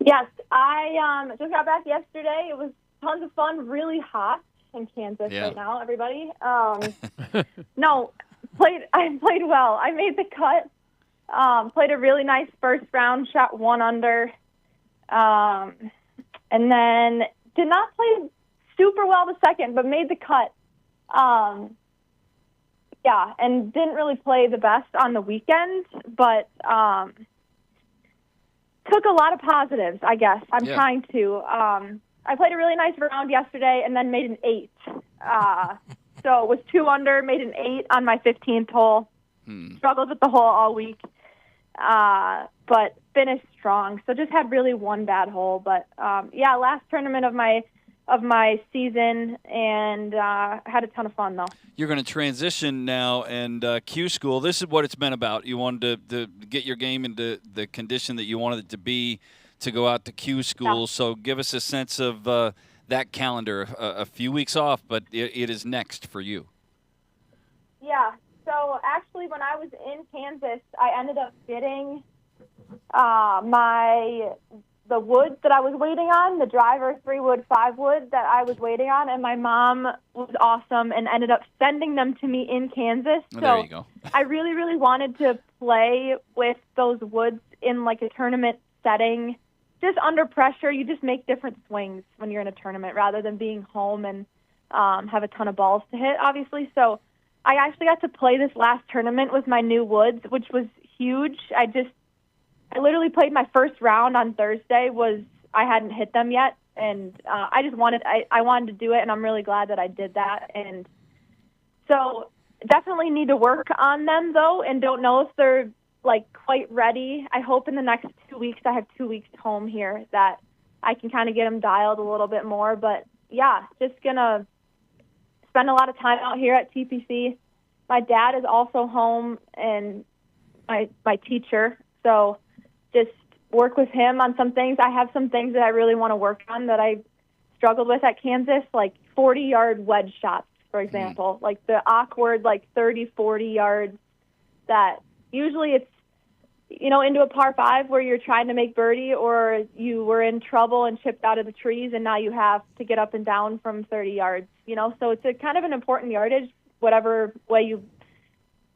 Yes, I just got back yesterday. It was tons of fun, really hot in Kansas right now, everybody. No, I played well. I made the cut. Played a really nice first round, shot 1 under. And then did not play super well the second, but made the cut. And didn't really play the best on the weekend, but took a lot of positives, I guess. I'm trying to. I played a really nice round yesterday and then made an 8. So it was 2 under, made an 8 on my 15th hole. Struggled with the hole all week, but finished strong. So just had really one bad hole. But, last tournament of my season, and had a ton of fun, though. You're going to transition now, and Q School, this is what it's been about. You wanted to get your game into the condition that you wanted it to be to go out to Q School. Yeah. So give us a sense of that calendar. A few weeks off, but it is next for you. Yeah. So actually, when I was in Kansas, I ended up getting my the wood that I was waiting on, the driver 3-wood, 5-wood that I was waiting on, and my mom was awesome and ended up sending them to me in Kansas. Oh, there you go. I really, really wanted to play with those woods in like a tournament setting. Just under pressure, you just make different swings when you're in a tournament rather than being home and have a ton of balls to hit, obviously. So I actually got to play this last tournament with my new woods, which was huge. I literally played my first round on Thursday. I hadn't hit them yet, and I wanted to do it, and I'm really glad that I did that. And so definitely need to work on them though, and don't know if they're like quite ready. I hope in the next 2 weeks, I have 2 weeks home here, that I can kind of get them dialed a little bit more. But yeah, just gonna spend a lot of time out here at TPC. My dad is also home, and my teacher, so just work with him on some things. I have some things that I really want to work on that I struggled with at Kansas, like 40-yard wedge shots, for example, like the awkward, like 30, 40 yards that usually it's, into a par 5 where you're trying to make birdie or you were in trouble and chipped out of the trees and now you have to get up and down from 30 yards, so it's a kind of an important yardage, whatever way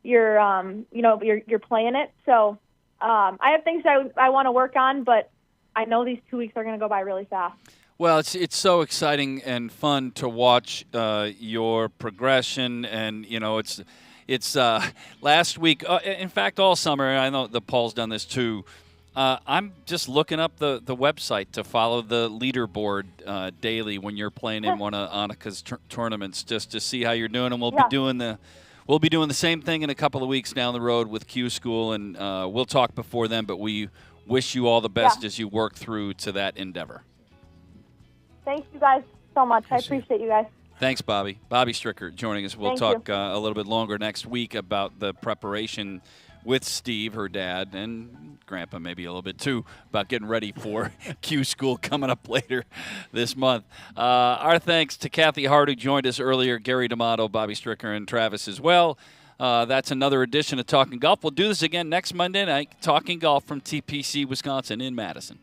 you're playing it. So I have things I want to work on, but I know these 2 weeks are going to go by really fast. Well, it's so exciting and fun to watch your progression, and it's last week. In fact, all summer. I know the Paul's done this too. I'm just looking up the website to follow the leaderboard daily when you're playing in one of Annika's tournaments, just to see how you're doing, and We'll be doing the same thing in a couple of weeks down the road with Q School, and we'll talk before then, but we wish you all the best as you work through to that endeavor. Thank you guys so much. I appreciate you guys. Thanks, Bobbi. Bobbi Stricker joining us. We'll talk a little bit longer next week about the preparation with Steve, her dad, and Grandpa maybe a little bit too, about getting ready for Q School coming up later this month. Our thanks to Kathy Hart, who joined us earlier, Gary D'Amato, Bobbi Stricker, and Travis as well. That's another edition of Talking Golf. We'll do this again next Monday night, Talking Golf from TPC Wisconsin in Madison.